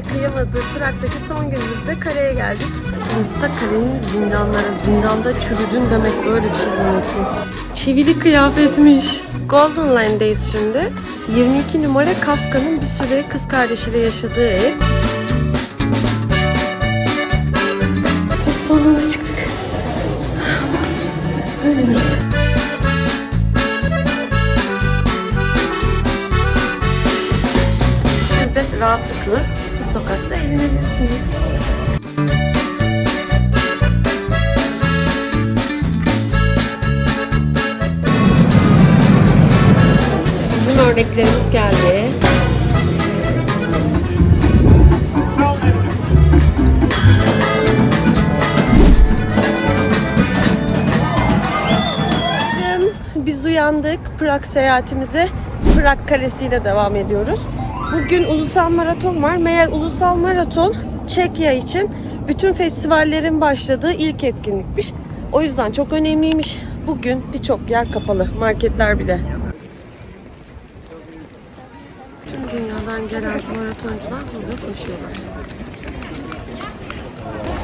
bulunmayı kıyamadığı Prag'daki son günümüzde kaleye geldik. Burası da kalenin zindanları. Zindanda çürüdün demek böyle çürümek. Çivili kıyafetmiş. Golden Line'deyiz şimdi. 22 numara Kafka'nın bir süre kız kardeşiyle yaşadığı ev. Biz sonunda çıktık. Ölüyoruz. Siz de rahatlıkla bu sokakta eğlenebilirsiniz. Bizim ördeklerimiz geldi. Biz uyandık. Prag seyahatimize Prag Kalesi ile devam ediyoruz. Bugün ulusal maraton var. Meğer ulusal maraton Çekya için bütün festivallerin başladığı ilk etkinlikmiş. O yüzden çok önemliymiş. Bugün birçok yer kapalı. Marketler bile. Tüm dünyadan gelen maratoncular burada koşuyorlar.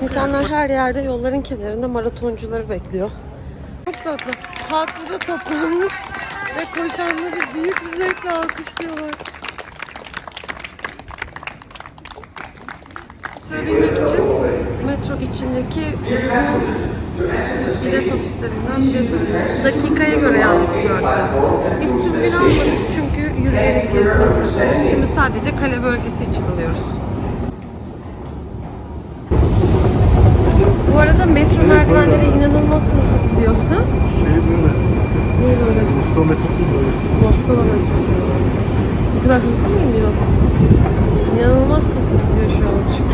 İnsanlar her yerde yolların kenarında maratoncuları bekliyor. Çok tatlı. Halk burada toplanmış ve koşanları büyük bir zevkle alkışlıyorlar. Metroya için metro içindeki bilet ofislerinden bilet alıyoruz. Dakikaya göre yalnız bu arada. Biz tüm gün almadık çünkü yürüyerek gezmeyi seviyoruz. Şimdi sadece kale bölgesi için alıyoruz. Bu arada metro merdivenleri inanılmaz hızlı gidiyor. Ha? Böyle. Niye böyle? Moskova metrosu böyle. Moskova metrosu. Bu kadar hızlı mı iniyor? İnanılmaz hızlı gidiyor şu an. Çık.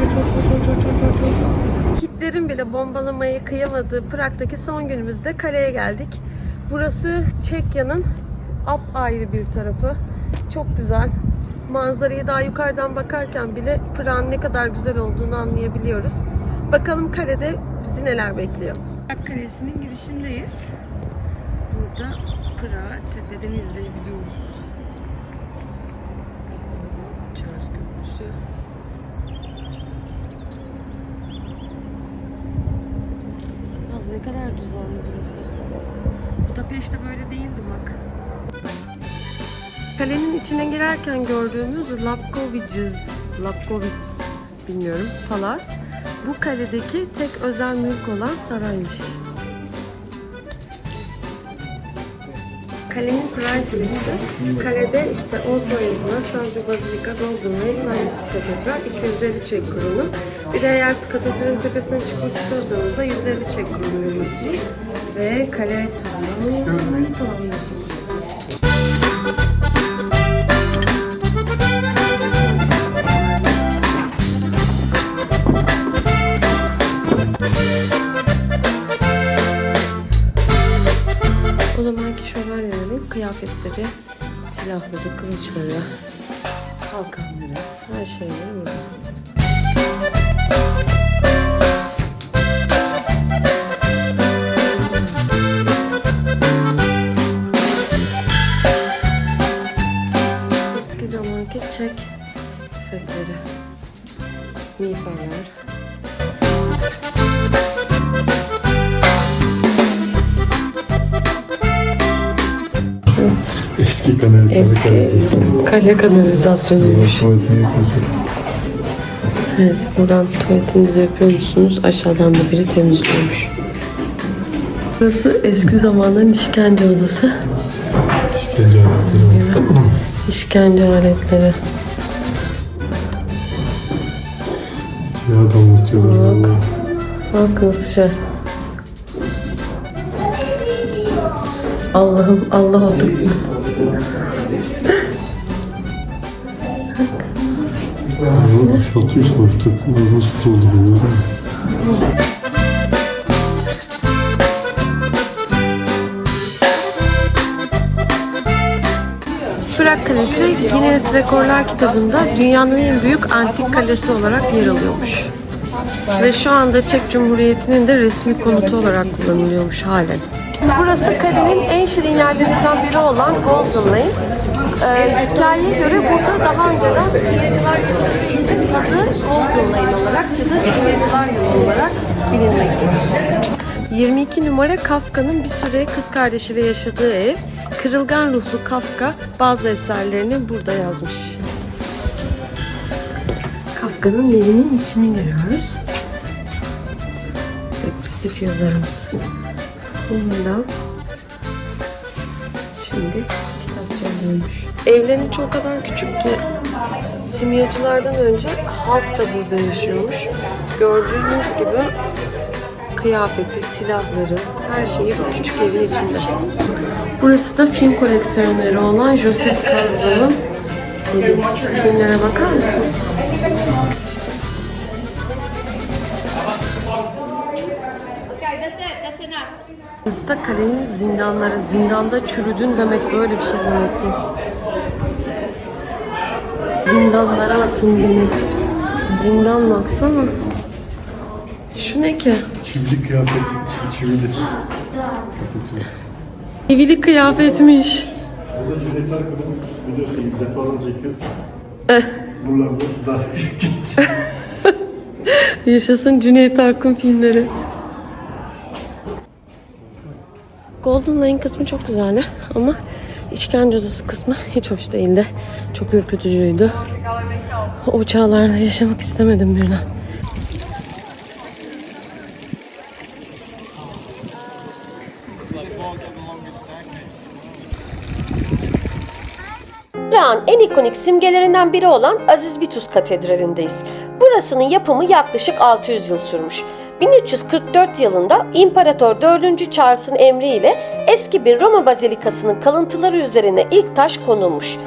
Hitler'in bile bombalamayı kıyamadığı Prag'daki son günümüzde kaleye geldik. Burası Çekya'nın apayrı bir tarafı. Çok güzel. Manzarayı daha yukarıdan bakarken bile Prag'ın ne kadar güzel olduğunu anlayabiliyoruz. Bakalım kalede bizi neler bekliyor. Prag Kalesi'nin girişindeyiz. Burada Prag'ı tepeden izleyebiliyoruz. Charles Köprüsü. Az ne kadar düzenli burası. Budapeşte böyle değildi bak. Kalenin içine girerken gördüğümüz Lapkovic bilmiyorum, Palas. Bu kaledeki tek özel mülk olan saraymış. Kalenin price listi. Kalede işte Old Royal, Santo Basilica, Golden Lane, Saint Katedral 250 Çek kronu. Bir de eğer katedralin tepesine çıkmak istiyorsanız da 150 Çek kronu veriyorsunuz. Ve kale turunu tamamlıyorsunuz. O zamanki şövalyelerin kıyafetleri, silahları, kılıçları, kalkanları, her şeyleri burada. Eski zamanki Çek setleri, miğferler. Eski kale kanalizasyonuymuş. Evet, buradan tuvaletinizi yapıyor musunuz? Aşağıdan da biri temizliyormuş. Burası eski zamanların işkence odası. İşkence aletleri. İşkence aletleri. Ya damlatıyorlar. Bak. Bak nasıl şey. Allah'ım, Allah o tutmasın. Boşaltıyorsun artık. Nasıl dolduruyor? Prag Kalesi Guinness Rekorlar kitabında dünyanın en büyük antik kalesi olarak yer alıyormuş. Ve şu anda Çek Cumhuriyeti'nin de resmi konutu olarak kullanılıyormuş halen. Burası kalenin en şirin yerlerinden biri olan Golden Lane. Hikayeye göre burada daha önceden simyacılar yaşadığı için adı Golden Lane olarak ya da simyacılar yolu olarak bilinmektedir. 22 numara Kafka'nın bir süre kız kardeşiyle yaşadığı ev. Kırılgan ruhlu Kafka bazı eserlerini burada yazmış. Kafka'nın evinin içine giriyoruz. Depresif yazarımız. Burada. Şimdi kitapçı alıyormuş. Evlerin çok kadar küçük ki simyacılardan önce halk da burada yaşıyormuş. Gördüğünüz gibi kıyafeti, silahları, her şeyi bu küçük evin içinde. Burası da film koleksiyonları olan Joseph Kazla'nın evi. Filmlere bakar mısınız? Burası da kalenin zindanları. Zindanda çürüdün demek böyle bir şey demek ki. Zindanlara atın beni. Zindan baksana. Şu ne ki? Çivilik kıyafeti, çivili. Çivili kıyafetmiş. Bu da Cüneyt Arkın'ın videosu gibi defalarca kez. Buralarda da Yaşasın Cüneyt Arkın filmleri. Golden Lane kısmı çok güzeldi ama işkence odası kısmı hiç hoş değildi. Çok ürkütücüydü. O çağlarda yaşamak istemedim birden. İran en ikonik simgelerinden biri olan Aziz Vitus Katedrali'ndeyiz. Burasının yapımı yaklaşık 600 yıl sürmüş. 1344 yılında İmparator 4. Charles'ın emriyle eski bir Roma Bazilikası'nın kalıntıları üzerine ilk taş konulmuş.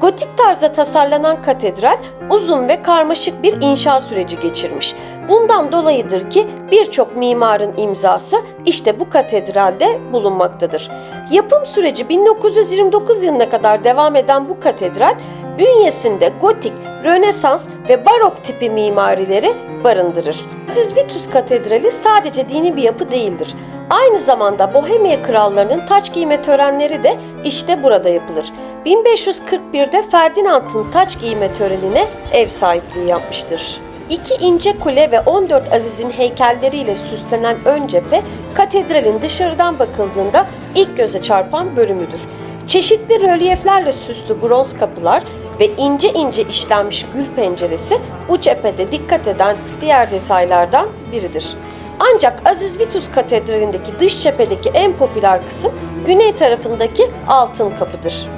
Gotik tarzda tasarlanan katedral uzun ve karmaşık bir inşa süreci geçirmiş. Bundan dolayıdır ki birçok mimarın imzası işte bu katedralde bulunmaktadır. Yapım süreci 1929 yılına kadar devam eden bu katedral bünyesinde gotik, Rönesans ve barok tipi mimarileri barındırır. Aziz Vitus Katedrali sadece dini bir yapı değildir. Aynı zamanda Bohemya krallarının taç giyme törenleri de işte burada yapılır. 1541'de Ferdinand'ın taç giyme törenine ev sahipliği yapmıştır. 2 ince kule ve 14 azizin heykelleriyle süslenen ön cephe, katedralin dışarıdan bakıldığında ilk göze çarpan bölümüdür. Çeşitli rölyeflerle süslü bronz kapılar ve ince ince işlenmiş gül penceresi bu cephede dikkat eden diğer detaylardan biridir. Ancak Aziz Vitus Katedrali'ndeki dış cephedeki en popüler kısım güney tarafındaki altın kapıdır.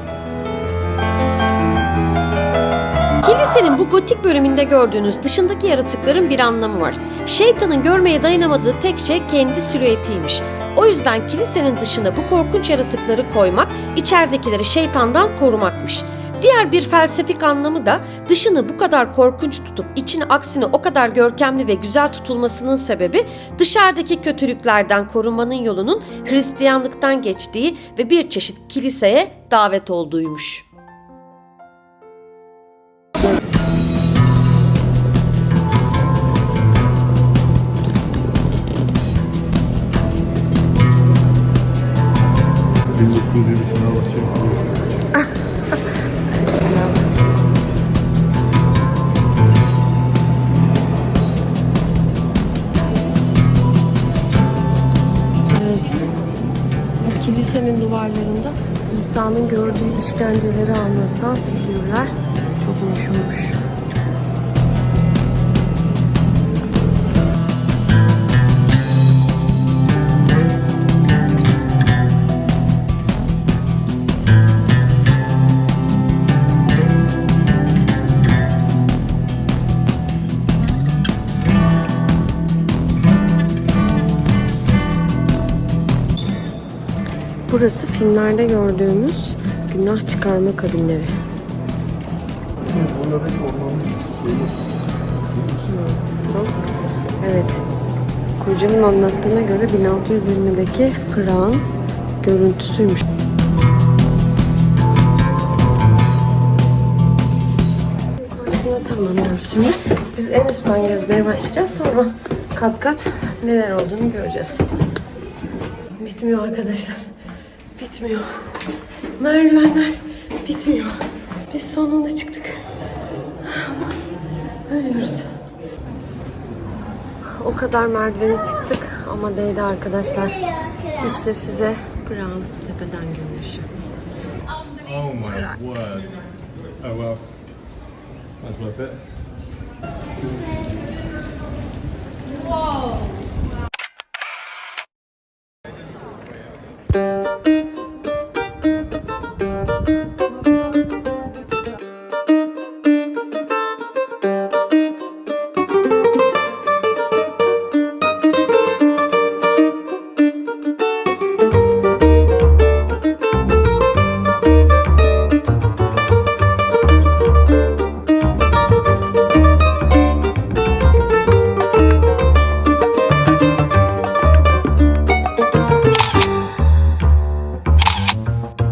Kilisenin bu gotik bölümünde gördüğünüz dışındaki yaratıkların bir anlamı var. Şeytanın görmeye dayanamadığı tek şey kendi silüetiymiş. O yüzden kilisenin dışına bu korkunç yaratıkları koymak, içeridekileri şeytandan korumakmış. Diğer bir felsefik anlamı da dışını bu kadar korkunç tutup içini aksine o kadar görkemli ve güzel tutulmasının sebebi dışarıdaki kötülüklerden korunmanın yolunun Hristiyanlıktan geçtiği ve bir çeşit kiliseye davet olduğuymuş. Kilisenin duvarlarında İsa'nın gördüğü işkenceleri anlatan figürler çok meşhurmuş. Burası filmlerde gördüğümüz günah çıkarma kabinleri. Evet. Kocamın anlattığına göre 1620'deki Prag'ın görüntüsüymüş. Yukarısına tırmanıyoruz şimdi. Biz en üstten gezmeye başlayacağız. Sonra kat kat neler olduğunu göreceğiz. Bitmiyor arkadaşlar. Bitmiyor. Merdivenler Bitmiyor. Biz sonunda çıktık. Ama ölüyoruz. O kadar merdiveni çıktık ama değdi arkadaşlar. İşte size Brown tepeden görünüşü. Oh my word. Oh well. That's worth it.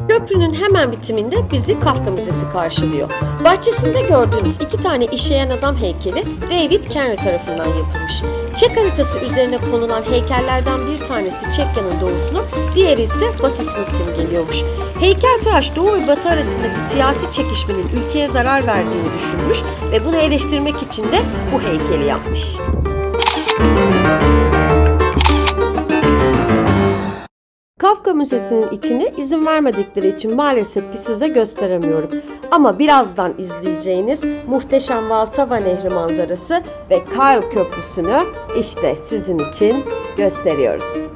Köprünün hemen bitiminde bizi Kafka Müzesi karşılıyor. Bahçesinde gördüğünüz 2 tane işeyen adam heykeli David Henry tarafından yapılmış. Çek haritası üzerine konulan heykellerden bir tanesi Çekya'nın doğusunu, diğeri ise batısını simgeliyormuş. Heykeltıraş Doğu ve Batı arasındaki siyasi çekişmenin ülkeye zarar verdiğini düşünmüş ve bunu eleştirmek için de bu heykeli yapmış. Kafka Müzesi'nin içine izin vermedikleri için maalesef ki size gösteremiyorum. Ama birazdan izleyeceğiniz muhteşem Vltava Nehri manzarası ve Kyle Köprüsü'nü işte sizin için gösteriyoruz.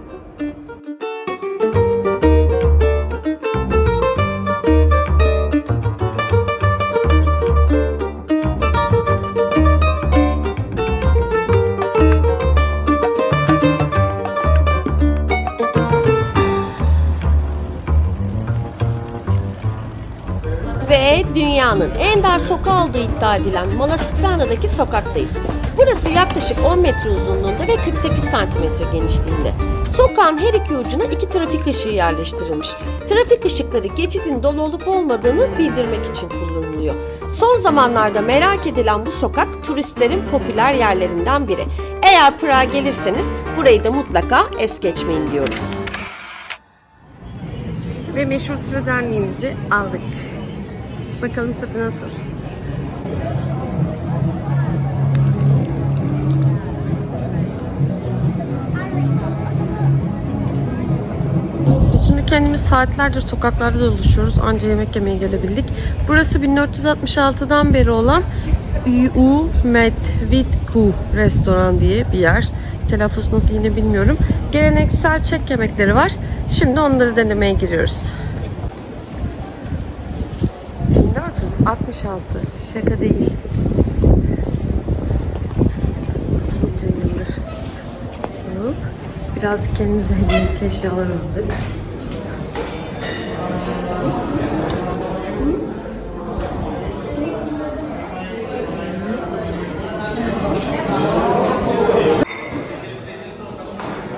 Ve dünyanın en dar sokağı olduğu iddia edilen Malastrana'daki sokaktayız. Burası yaklaşık 10 metre uzunluğunda ve 48 santimetre genişliğinde. Sokağın her iki ucuna 2 trafik ışığı yerleştirilmiş. Trafik ışıkları geçidin dolu olup olmadığını bildirmek için kullanılıyor. Son zamanlarda merak edilen bu sokak turistlerin popüler yerlerinden biri. Eğer Prag'a gelirseniz burayı da mutlaka es geçmeyin diyoruz. Ve meşhur tradenliğimizi aldık. Bakalım tadı nasıl? Biz şimdi kendimiz saatlerdir sokaklarda dolaşıyoruz. Anca yemek yemeye gelebildik. Burası 1466'dan beri olan U Medvedku restoran diye bir yer. Telaffuz nasıl yine bilmiyorum. Geleneksel Çek yemekleri var. Şimdi onları denemeye giriyoruz. 66. Şaka değil. Bunca yıldır. Hop. Birazcık kendimize hediyelik eşyalar aldık.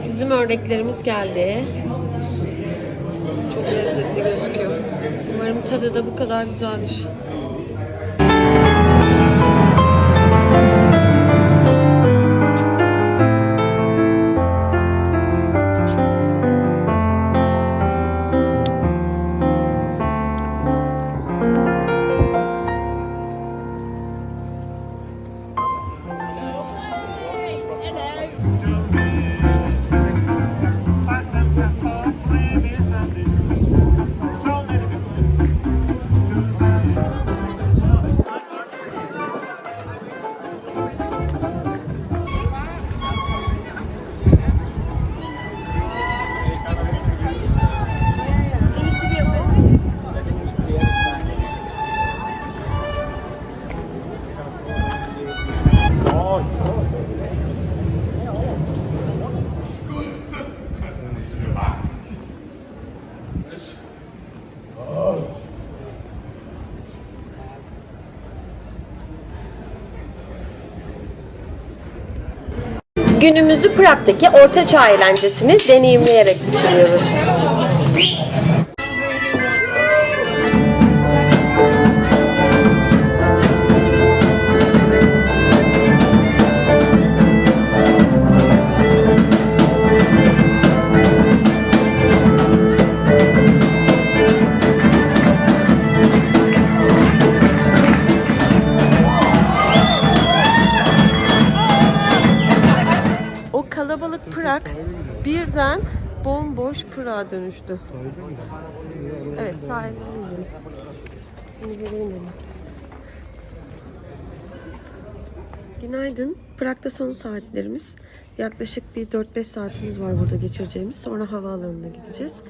Bizim ördeklerimiz geldi. Çok lezzetli gözüküyor. Umarım tadı da bu kadar güzeldir. Günümüzü Prag'daki ortaçağ eğlencesini deneyimleyerek bitiriyoruz. bomboş Prag'a dönüştü. Evet, sahilde inelim. Şimdi geri inelim. Günaydın. Prag'da son saatlerimiz. Yaklaşık bir 4-5 saatimiz var burada geçireceğimiz. Sonra havaalanına gideceğiz.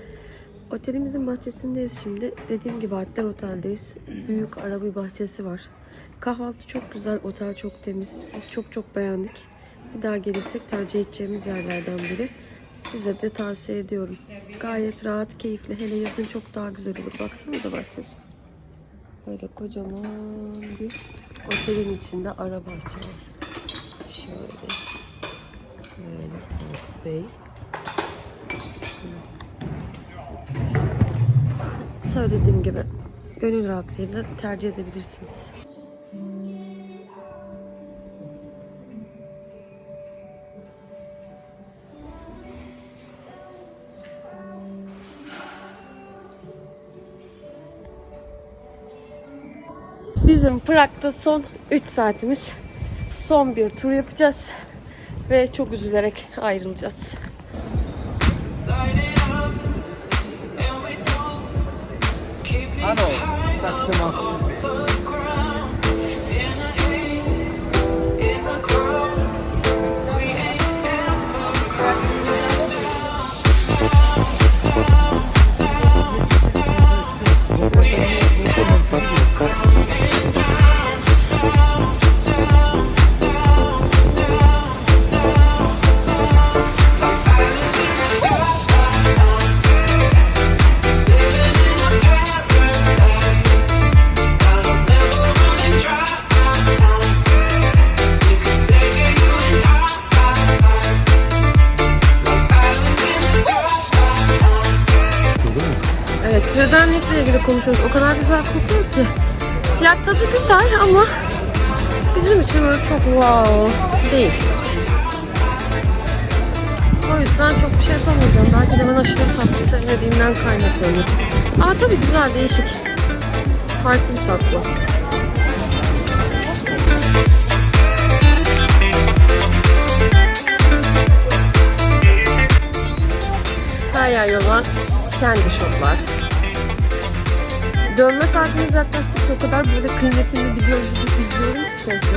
Otelimizin bahçesindeyiz şimdi. Dediğim gibi Alpler Otel'deyiz. Büyük ara bir bahçesi var. Kahvaltı çok güzel, otel çok temiz. Biz çok beğendik. Bir daha gelirsek tercih edeceğimiz yerlerden biri. Size de tavsiye ediyorum. Gayet rahat, keyifli. Hele yazın çok daha güzel olur. Baksanıza bahçesi. Böyle kocaman bir otelin içinde ara bahçe var. Şöyle. Böyle Aziz Bey. Söylediğim gibi gönül rahatlığıyla tercih edebilirsiniz. Bizim Prag'da son 3 saatimiz. Son bir tur yapacağız ve çok üzülerek ayrılacağız. Ano, tak se má. Evet, Tredenlik'le ilgili konuşuyoruz. O kadar güzel kokuyor ki. Fiyat tadı güzel ama bizim için böyle çok wow değil. O yüzden çok bir şey yapamayacağım. Belki de ben aşırı tatlı sevmediğimden kaynaklanıyor. Aa tabii güzel, değişik. Farklı bir tatlı. Her yer olan kendi şoklar. Dönme saatimiz yaklaştıkça o kadar böyle kıymetini biliyoruz gibi izliyorum ki sürekli.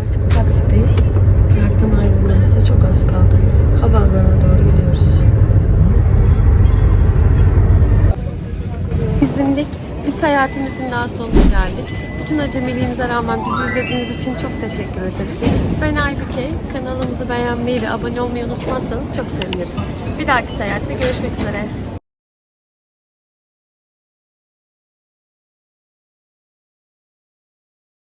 Artık taksideyiz. Prag'dan ayrılmamıza çok az kaldı. Havaalanına doğru gidiyoruz. İzinlik bir seyahatimizin daha sonuna geldik. Bütün acemiliğimize rağmen bizi izlediğiniz için çok teşekkür ederiz. Ben Aybüke. Kanalımızı beğenmeyi ve abone olmayı unutmazsanız çok seviniriz. Bir dahaki seyahatte görüşmek üzere.